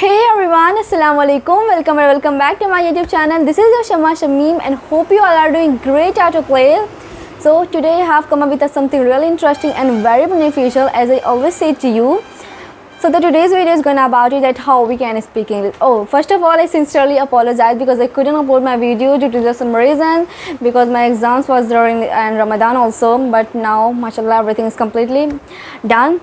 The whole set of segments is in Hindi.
Hey everyone, Assalamualaikum. Welcome back to my YouTube channel. This is your Shama Shamim and hope you all are doing great out of play. So today I have come up with something really interesting and very beneficial, as I always say to you. So today's video is gonna about it that how we can speak English. Oh, first of all, I sincerely apologize because I couldn't upload my video due to some reason, because my exams was during and Ramadan also. But now, mashallah, everything is completely done.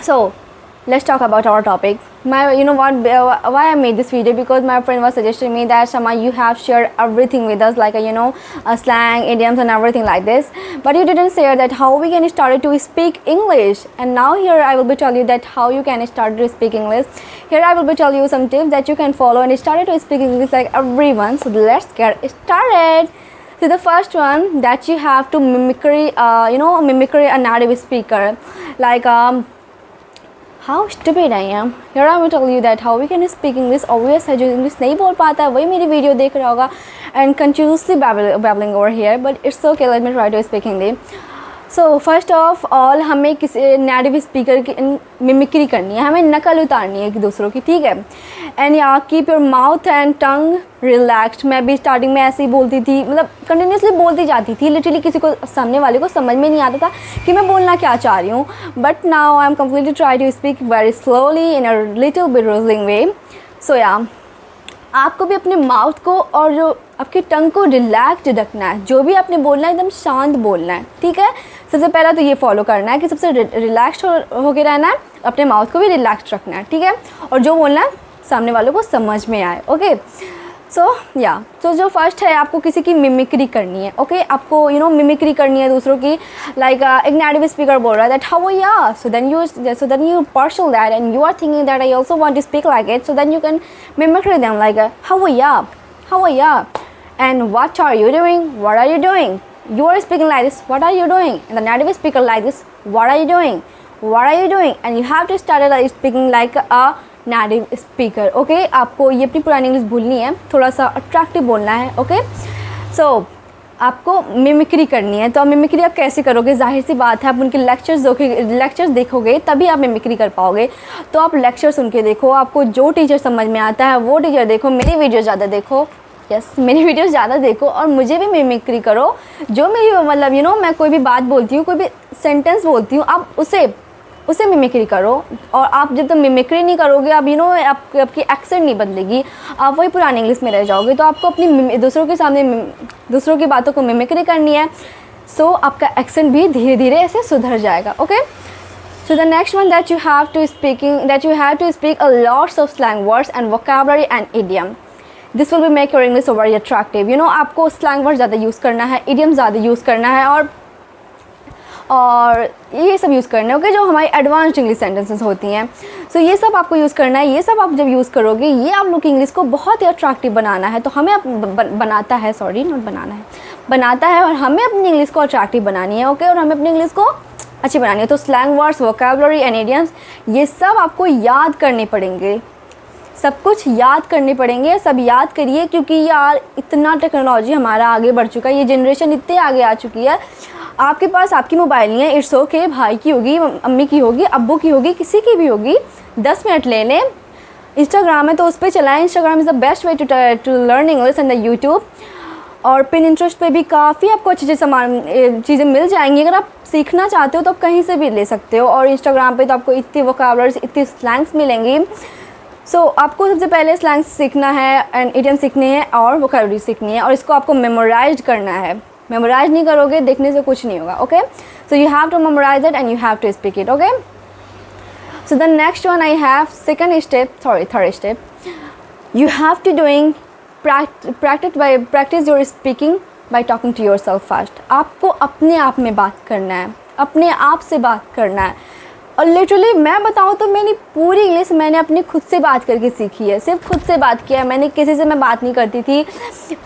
So let's talk about our topic. Why I made this video, because my friend was suggesting me that Shama, you have shared everything with us, like slang, idioms and everything like this, but you didn't share that how we can start to speak English. And now here I will be telling you that how you can start to speak English. Here I will be telling you some tips that you can follow and start to speak English like everyone. So let's get started. So the first one, that you have to mimicry a native speaker, like how stupid I am. Here I will tell you that how we can speak English. Obvious है, जो English नहीं बोल पाता है वही मेरी वीडियो देख रहा होगा and continuously babbling over here, but it's okay, let me try to speak Hindi. So first of all, हमें किसी नेटिव स्पीकर की मिमिक्री करनी है, हमें नकल उतारनी है कि दूसरों की, ठीक है. एंड या keep your mouth and tongue relaxed. मैं भी स्टार्टिंग में ऐसे ही बोलती थी, मतलब कंटिन्यूसली बोलती जाती थी, लिटरली किसी को सामने वाले को समझ में नहीं आता था कि मैं बोलना क्या चाह रही हूँ. But now I am completely try to speak very slowly in a little bit rosling way. So या आपको भी अपने माउथ को और जो आपकी टंग को रिलैक्स्ड रखना है. जो भी आपने बोलना है एकदम शांत बोलना है, ठीक है. सबसे पहला तो ये फॉलो करना है कि सबसे रिलैक्स्ड होके रहना है, अपने माउथ को भी रिलैक्स्ड रखना है, ठीक है. और जो बोलना है सामने वालों को समझ में आए. ओके, सो जो फर्स्ट है, आपको किसी की मिमिक्री करनी है. ओके, आपको मिमिक्री करनी है दूसरों की. लाइक एक नेटिव स्पीकर बोल रहा है that how yeah, so then you parcel that and you are thinking that I also want to speak like it. So then you can mimicry them like how yeah and what are you doing, what are you doing. You are speaking like this, what are you doing, and the native speaker like this, what are you doing, and you have to start speaking like a native speaker. Okay, आपको ये अपनी पुरानी इंग्लिश भूलनी है, थोड़ा सा अट्रैक्टिव बोलना है. ओके, सो आपको मिमिक्री करनी है. तो आप मिमिक्री आप कैसे करोगे? जाहिर सी बात है, आप उनके लेक्चर्स देखोगे तभी आप मिमिक्री कर पाओगे. तो आप लेक्चर सुन के देखो, आपको जो टीचर समझ में आता है वो टीचर देखो, मेरी वीडियो ज़्यादा देखो. मेरी वीडियो ज़्यादा देखो और मुझे भी मिमिक्री करो. जो मेरी मतलब मैं कोई भी बात बोलती हूँ, कोई भी सेंटेंस बोलती हूँ, आप उसे मिमिक्री करो. और आप जब तक मिमिक्री नहीं करोगे, आप आपकी एक्सेंट नहीं बदलेगी, आप वही पुरानी इंग्लिश में रह जाओगे. तो आपको अपनी दूसरों के सामने दूसरों की बातों को मिमिक्री करनी है. सो आपका एक्सेंट भी धीरे धीरे ऐसे सुधर जाएगा. Okay, so the next one, that you have to speak a lots of slang words and vocabulary and idiom. This will be make your English very attractive. आपको स्लैंग वर्ड ज़्यादा यूज़ करना है, इडियम ज़्यादा यूज़ करना है, और ये सब यूज़ करना है. ओके, जो हमारी एडवांस्ड इंग्लिश सेंटेंसेस होती हैं, सो ये सब आपको यूज़ करना है. ये सब आप जब यूज़ करोगे, ये आप लोग की इंग्लिश को बहुत ही अट्रैक्टिव बनाना है. तो हमें बनाता है और हमें अपनी इंग्लिश को अट्रैक्टिव बनानी है. ओके, और हमें अपनी इंग्लिश को अच्छी बनानी है. तो slang words, vocabulary and idioms, ये सब आपको याद करने पड़ेंगे. सब कुछ याद करने पड़ेंगे. सब याद करिए, क्योंकि यार इतना टेक्नोलॉजी हमारा आगे बढ़ चुका है, ये जनरेशन इतने आगे आ चुकी है. आपके पास आपकी मोबाइल नहीं है, इट्स ओके, भाई की होगी, अम्मी की होगी, अब्बू की होगी, किसी की भी होगी, 10 मिनट ले लें. इंस्टाग्राम है तो उस पर चलाएँ. Instagram is the best way to learn English. And the YouTube और पिनिंटरेस्ट पे भी काफ़ी आपको अच्छी चीज़ें मिल जाएंगी. अगर आप सीखना चाहते हो तो आप कहीं से भी ले सकते हो. और इंस्टाग्राम पे तो आपको इतनी वोकैबुलरीज, इतनी स्लैंग्स मिलेंगी. सो आपको सबसे पहले स्लैंग्स सीखना है एंड इडियम सीखने हैं और वोकैबुलरी सीखनी है, और इसको आपको मेमोराइज करना है. मेमोराइज नहीं करोगे, देखने से कुछ नहीं होगा. Okay, so you have to memorize it and you have to speak it. Okay, so the next one I have third step, you have to doing practice your speaking by talking to yourself first. आपको अपने आप में बात करना है, अपने आप से बात करना है. और लिटरली मैं बताऊँ तो मेरी पूरी इंग्लिश मैंने अपने खुद से बात करके सीखी है. सिर्फ खुद से बात किया है मैंने, किसी से मैं बात नहीं करती थी.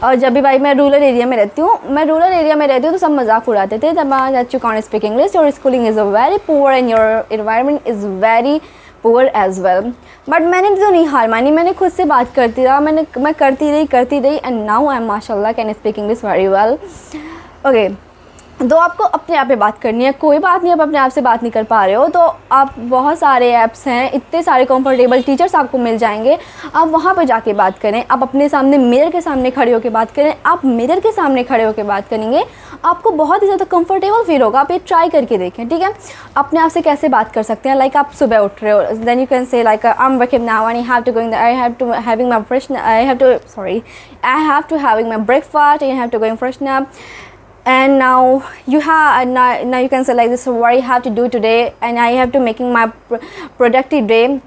और जब भी भाई मैं रूरल एरिया में रहती हूँ तो सब मजाक उड़ाते थे that you can't speak English, your schooling is very poor and your environment is very poor as well. But मैंने तो नहीं हार मानी, मैंने खुद से बात करती रहा, मैं करती रही एंड नाउ आई एम माशाल्लाह can speak English very well. Okay, तो आपको अपने आप पे बात करनी है। कोई बात नहीं, आप अपने आप से बात नहीं कर पा रहे हो तो आप बहुत सारे ऐप्स हैं, इतने सारे कंफर्टेबल टीचर्स आपको मिल जाएंगे, आप वहाँ पे जाके बात करें। आप अपने सामने मिरर के सामने खड़े होकर बात करें। आप मिरर के सामने खड़े होकर बात करेंगे, आपको बहुत ही ज़्यादा कंफर्टेबल फील होगा। आप ये ट्राई करके देखें, ठीक है। अपने आप से कैसे बात कर सकते हैं, लाइक आप सुबह उठ रहे हो, then you can say like I am waking now and I have to going there, I have to having my fresh I have to sorry I have to having my breakfast and I have to going freshen up, and now you have now you can say like this, what I have to do today and I have to making my productive day.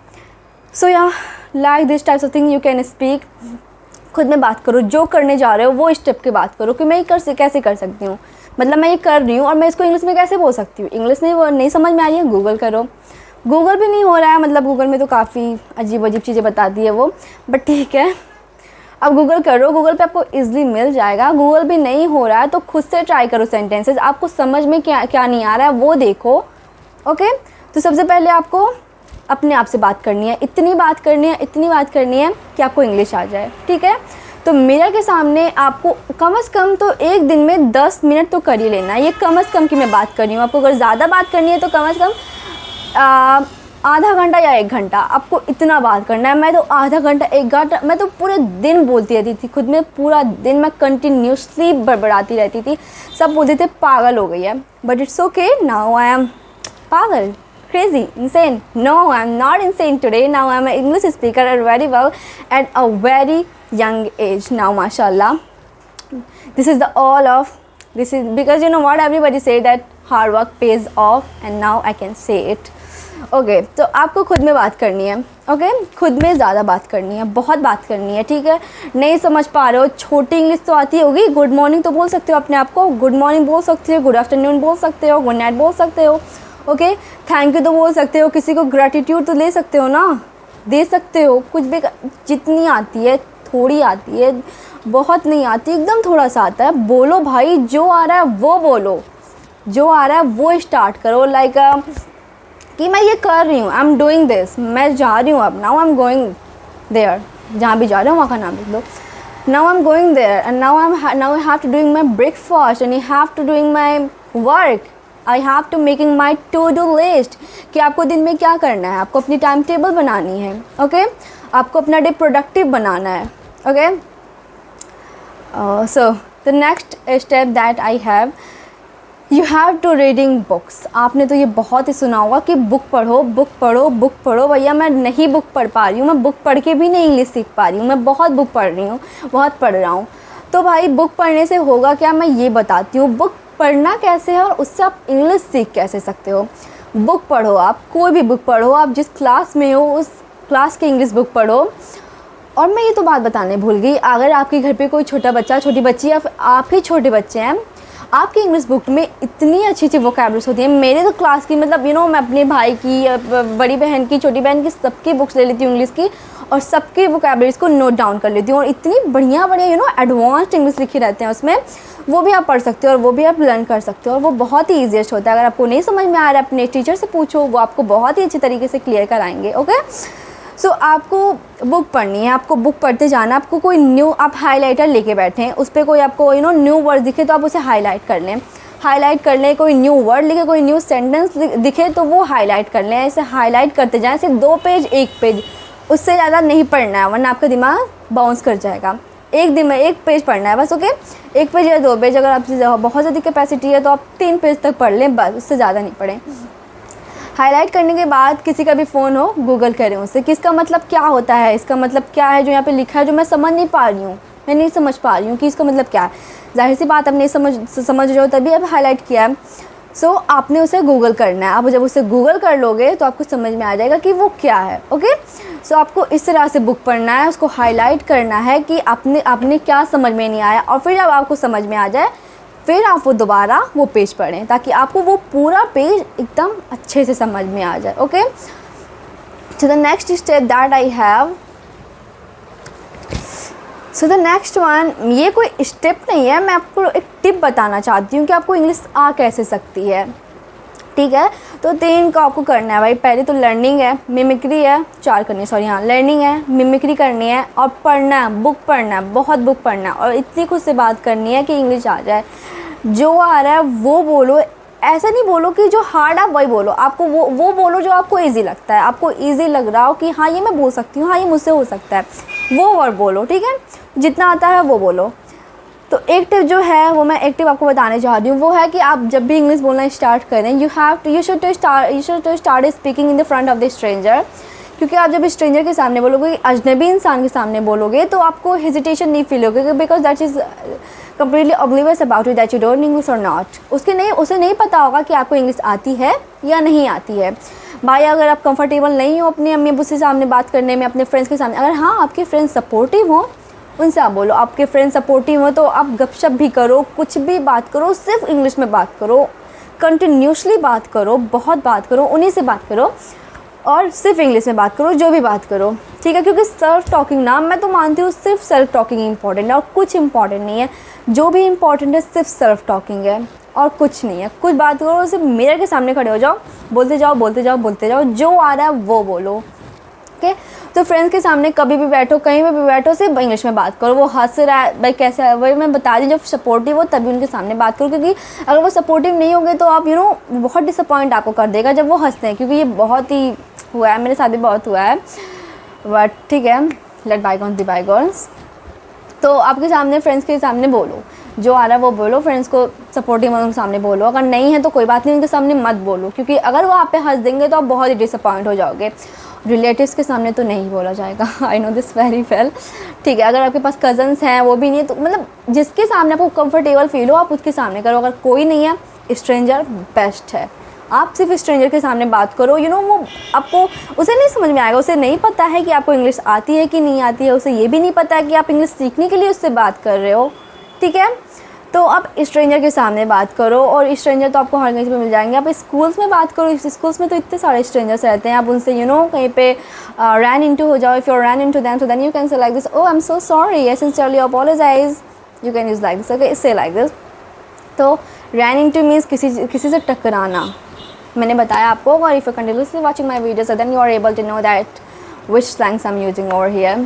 So yeah, like this types of thing you can speak. खुद में बात करो, जो करने जा रहे हो वो स्टेप की बात करो कि मैं ये कैसे कर सकती हूँ, मतलब मैं ये कर रही हूँ और मैं इसको इंग्लिश में कैसे बोल सकती हूँ। इंग्लिश नहीं समझ में आ रही है, गूगल करो। गूगल भी नहीं हो रहा है, मतलब गूगल में तो काफ़ी अजीब अजीब चीज़ें बताती है वो, बट ठीक है, अब गूगल करो, गूगल पे आपको इजीली मिल जाएगा। गूगल भी नहीं हो रहा है तो खुद से ट्राई करो सेंटेंसेस, आपको समझ में क्या नहीं आ रहा है वो देखो, ओके। तो सबसे पहले आपको अपने आप से बात करनी है, इतनी बात करनी है कि आपको इंग्लिश आ जाए, ठीक है। तो मिरर के सामने आपको कम से कम तो एक दिन में 10 मिनट तो कर ही लेना है। ये कम से कम की मैं बात कर रही हूँ, आपको अगर ज़्यादा बात करनी है तो कम से कम आधा घंटा या 1 घंटा आपको इतना बात करना है। मैं तो आधा घंटा 1 घंटा मैं तो पूरे दिन बोलती रहती थी खुद में, पूरा दिन मैं कंटिन्यूसली बड़बड़ाती रहती थी। सब बोलते थे पागल हो गई है, but it's okay, now I M पागल, crazy, insane. No, I'm not insane today. Now I'm an English speaker very well at a very young age now, mashallah. This is because you know what, everybody say that hard work pays off and now I can say it. Okay तो आपको खुद में बात करनी है, ओके खुद में ज़्यादा बात करनी है, बहुत बात करनी है, ठीक है। नहीं समझ पा रहे हो, छोटी इंग्लिश तो आती होगी, गुड मॉर्निंग तो बोल सकते हो अपने आप को, गुड मॉर्निंग बोल सकते हो, गुड आफ्टरनून बोल सकते हो, गुड नाइट बोल सकते हो, ओके थैंक यू तो बोल सकते हो, किसी को ग्रैटिट्यूड तो ले सकते हो ना, दे सकते हो, कुछ भी जितनी आती है, थोड़ी आती है, बहुत नहीं आती, एकदम थोड़ा सा आता है, बोलो भाई, जो आ रहा है वो बोलो, जो आ रहा है वो स्टार्ट करो। लाइक कि मैं ये कर रही हूँ, आई एम डूइंग दिस, मैं जा रही हूँ अब, now I am going there, जहाँ भी जा रहे हो वहाँ का नाम लिख लो, now I am going there and now I have to doing my breakfast and I have to doing my work, I have to making my to do list, कि आपको दिन में क्या करना है, आपको अपनी टाइम टेबल बनानी है, ओके आपको अपना डे प्रोडक्टिव बनाना है, okay. So the next step that I have, you have to reading books. आपने तो ये बहुत ही सुना होगा कि बुक पढ़ो, बुक पढ़ो, बुक पढ़ो। भैया मैं नहीं बुक पढ़ पा रही हूँ, मैं बुक पढ़ के भी नहीं इंग्लिश सीख पा रही हूँ, मैं बहुत बुक पढ़ रही हूँ, बहुत पढ़ रहा हूँ। तो भाई बुक पढ़ने से होगा क्या, मैं ये बताती हूँ बुक पढ़ना कैसे है और उससे आप इंग्लिश सीख कैसे सकते हो। बुक पढ़ो, आप कोई भी बुक पढ़ो, आप जिस क्लास में हो उस क्लास की इंग्लिश बुक पढ़ो। और मैं ये तो बात बताने भूल गई, अगर आपके घर पे कोई छोटा बच्चा, छोटी बच्ची या आप ही छोटे बच्चे हैं, आपकी इंग्लिश बुक में इतनी अच्छी अच्छी वोकैबुलरीज होती हैं। मेरे तो क्लास की मतलब मैं अपने भाई की, बड़ी बहन की, छोटी बहन की, सबकी बुक्स ले लेती हूँ इंग्लिश की और सबकी वोकैबुलरीज को नोट डाउन कर लेती हूँ। और इतनी बढ़िया एडवांस्ड इंग्लिश लिखे रहते हैं उसमें, वो भी आप पढ़ सकते हो और वो भी आप लर्न कर सकते हो और वो बहुत ही ईजीएस्ट होता है। अगर आपको नहीं समझ में आ रहा है अपने टीचर से पूछो, वो आपको बहुत ही अच्छी तरीके से क्लियर कराएंगे, ओके। सो आपको बुक पढ़नी है, आपको बुक पढ़ते जाना। आपको कोई न्यू, आप हाइलाइटर लेके बैठे हैं, उस पर कोई आपको न्यू वर्ड दिखे तो आप उसे हाईलाइट कर लें, हाईलाइट कर लें। कोई न्यू वर्ड लिखे, कोई न्यू सेंटेंस दिखे तो वो हाईलाइट कर लें। ऐसे हाईलाइट करते जाएं, सिर्फ 2 पेज 1 पेज, उससे ज़्यादा नहीं पढ़ना है वरना आपका दिमाग बाउंस कर जाएगा। एक पेज पढ़ना है बस, ओके 1 पेज या 2 पेज। अगर आपसे बहुत ज़्यादा कैपेसिटी है तो आप 3 पेज तक पढ़ लें बस, उससे ज़्यादा नहीं पढ़ें। हाईलाइट करने के बाद किसी का भी फ़ोन हो, गूगल करें उससे कि इसका मतलब क्या होता है, इसका मतलब क्या है जो यहाँ पे लिखा है, जो मैं समझ नहीं पा रही हूँ, मैं नहीं समझ पा रही हूँ कि इसका मतलब क्या है। जाहिर सी बात, आप नहीं समझ रहे हो तभी आप हाईलाइट किया है। सो आपने उसे गूगल करना है। आप जब उसे गूगल कर लोगे तो आपको समझ में आ जाएगा कि वो क्या है, ओके। सो आपको इस तरह से बुक पढ़ना है, उसको हाईलाइट करना है कि आपने क्या समझ में नहीं आया, और फिर जब आपको समझ में आ जाए फिर आप वो दोबारा वो पेज पढ़ें ताकि आपको वो पूरा पेज एकदम अच्छे से समझ में आ जाए, okay. So the next step that I have, so the next one, ये कोई स्टेप नहीं है, मैं आपको एक टिप बताना चाहती हूँ कि आपको इंग्लिश आ कैसे सकती है, ठीक है। तो 3 का आपको करना है भाई। पहले तो लर्निंग है, मिमिक्री है, 4 करनी है, सॉरी हाँ, लर्निंग है, मिमिक्री करनी है और पढ़ना है, बुक पढ़ना है, बहुत बुक पढ़ना है और इतनी खुद से बात करनी है कि इंग्लिश आ जाए। जो आ रहा है वो बोलो, ऐसा नहीं बोलो कि जो हार्ड आप वही बोलो, आपको वो बोलो जो आपको इजी लगता है, आपको इजी लग रहा हो कि हाँ ये मैं बोल सकती हूँ, हाँ ये मुझसे हो सकता है, वो वर्ड बोलो, ठीक है। जितना आता है वो बोलो। तो एक टिप जो है वो मैं एक टिप आपको बताने चाह रही हूँ, वो है कि आप जब भी इंग्लिश बोलना स्टार्ट करें, you should to start speaking in the front of the stranger. क्योंकि आप जब स्ट्रेंजर के सामने बोलोगे, अजनबी इंसान के सामने बोलोगे, तो आपको हेजिटेशन नहीं फील होगी, because that is completely oblivious about it that you don't English और नॉट। उसे नहीं पता होगा कि आपको इंग्लिश आती है या नहीं आती है। भाई अगर आप कंफर्टेबल नहीं हो अपने अम्मी अब्बू से सामने बात करने में, अपने फ्रेंड्स के सामने, अगर हाँ आपके फ्रेंड्स सपोर्टिव हो, उनसे आप बोलो। आपके फ्रेंड्स सपोर्टिव हो तो आप गपशप भी करो, कुछ भी बात करो, सिर्फ इंग्लिश में बात करो, कंटिन्यूसली बात करो, बहुत बात करो, उन्हीं से बात करो और सिर्फ इंग्लिश में बात करो, जो भी बात करो, ठीक है। क्योंकि सेल्फ टॉकिंग ना, मैं तो मानती हूँ सिर्फ सेल्फ टॉकिंग इंपॉर्टेंट है और कुछ इंपॉर्टेंट नहीं है। जो भी इंपॉर्टेंट है सिर्फ सेल्फ टॉकिंग है और कुछ नहीं है। कुछ बात करो, सिर्फ मिरर के सामने खड़े हो जाओ, बोलते जाओ बोलते जाओ बोलते जाओ, जो आ रहा है वो बोलो, ओके। तो फ्रेंड्स के सामने कभी भी बैठो, कहीं पे भी बैठो, सिर्फ इंग्लिश में बात करो। वो हंस रहा है भाई कैसा है, वही मैं बता दी, जब सपोर्टिव हो तभी उनके सामने बात करो। क्योंकि अगर वो सपोर्टिव नहीं होंगे तो आप बहुत डिसअपॉइंट आपको कर देगा जब वो हंसते हैं। क्योंकि ये बहुत ही हुआ है, मेरे साथ भी बहुत हुआ है, बट ठीक है, लेट बायगॉन्स बी बायगॉन्स। तो आपके सामने फ्रेंड्स के सामने बोलो, जो आ रहा है वो बोलो, फ्रेंड्स को सपोर्टिव उनके सामने बोलो। अगर नहीं है तो कोई बात नहीं, उनके सामने मत बोलो, क्योंकि अगर वो आप पे हंस देंगे तो आप बहुत ही डिसअपॉइंट हो जाओगे। रिलेटिव्स के सामने तो नहीं बोला जाएगा, I know this very well, ठीक है। अगर आपके पास कज़न्स हैं, वो भी नहीं है, तो मतलब जिसके सामने आपको कंफर्टेबल फील हो आप उसके सामने करो। अगर कोई नहीं है, स्ट्रेंजर बेस्ट है। आप सिर्फ स्ट्रेंजर के सामने बात करो, वो आपको, उसे नहीं समझ में आएगा, उसे नहीं पता है कि आपको इंग्लिश आती है कि नहीं आती है, उसे ये भी नहीं पता है कि आप इंग्लिश सीखने के लिए उससे बात कर रहे हो, ठीक है। तो आप स्ट्रेंजर के सामने बात करो, और स्ट्रेंजर तो आपको हर कहीं पे मिल जाएंगे। आप स्कूल्स में बात करो, स्कूल्स में तो इतने सारे स्ट्रेंजर्स रहते हैं, आप उनसे कहीं पे रन इनटू हो जाओ। If you run into them, so then you can say like this, oh I am so sorry, I sincerely apologize, you can use like this, okay, say like this. तो रन इनटू मीन्स किसी से टकराना, मैंने बताया आपको। और if you continuously watching my videos then you are able to know that which slangs I am using over here.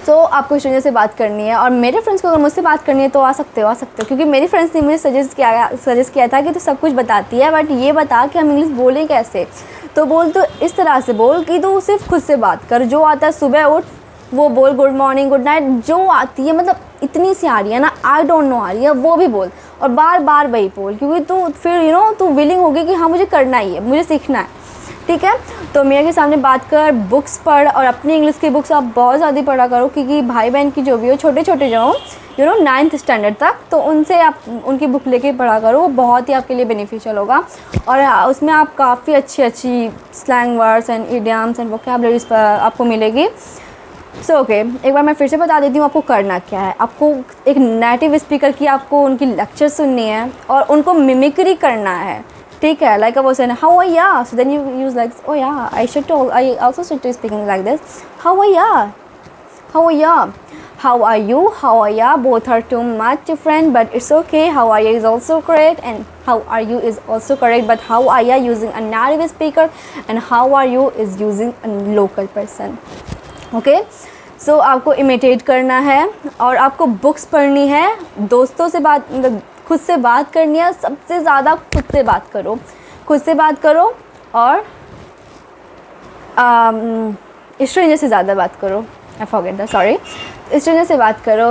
तो आपको स्ट्रेंजर से बात करनी है, और मेरे फ्रेंड्स को अगर मुझसे बात करनी है तो आ सकते हो, क्योंकि मेरी फ्रेंड्स ने मुझे सजेस्ट किया था कि तू सब कुछ बताती है, बट ये बता कि हम इंग्लिश बोलें कैसे। तो बोल, तो इस तरह से बोल कि तू सिर्फ खुद से बात कर। जो आता है सुबह उठ वो बोल, गुड मॉर्निंग गुड नाइट, जो आती है, मतलब इतनी सी आ रही है ना, आई डोंट नो आ रही है, वो भी बोल, और बार बार वही बोल। क्योंकि तू फिर तू विलिंग होगी कि हाँ मुझे करना ही है, मुझे सीखना है, ठीक है। तो मेरे के सामने बात कर, बुक्स पढ़, और अपनी इंग्लिश की बुक्स आप बहुत ज़्यादा पढ़ा करो। क्योंकि भाई बहन की जो भी हो, छोटे छोटे जो हो 9th स्टैंडर्ड तक, तो उनसे आप उनकी बुक लेके पढ़ा करो, वो बहुत ही आपके लिए बेनिफिशियल होगा। और उसमें आप काफ़ी अच्छी slang words and idioms and vocabularies आपको मिलेगी। सो ओके, एक बार मैं फिर से बता देती हूँ आपको करना क्या है। आपको एक नेटिव स्पीकर की आपको उनकी लेक्चर सुननी है और उनको मिमिक्री करना है, ठीक है। लाइक वो से how are ya, so then you use like, oh ya I also should to speaking like this, how are ya, how are ya, how are you, how are ya, both are too much different, but it's okay. How are you is also correct and how are you is also correct, but how are ya using a native speaker and how are you is using a local person, okay. So आपको imitate करना है और आपको books पढ़नी है, दोस्तों से बात, खुद से बात करनी है। सबसे ज़्यादा खुद से बात करो, खुद से बात करो, और स्ट्रेंजर से ज़्यादा बात करो, I forget that, sorry, stranger से बात करो।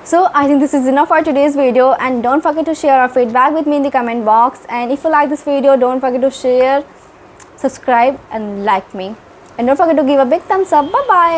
So I think this is enough for today's video, and don't forget to share our feedback with me in the comment box, and if you like this video don't forget to share, subscribe and like me, and don't forget to give a big thumbs up. Bye bye.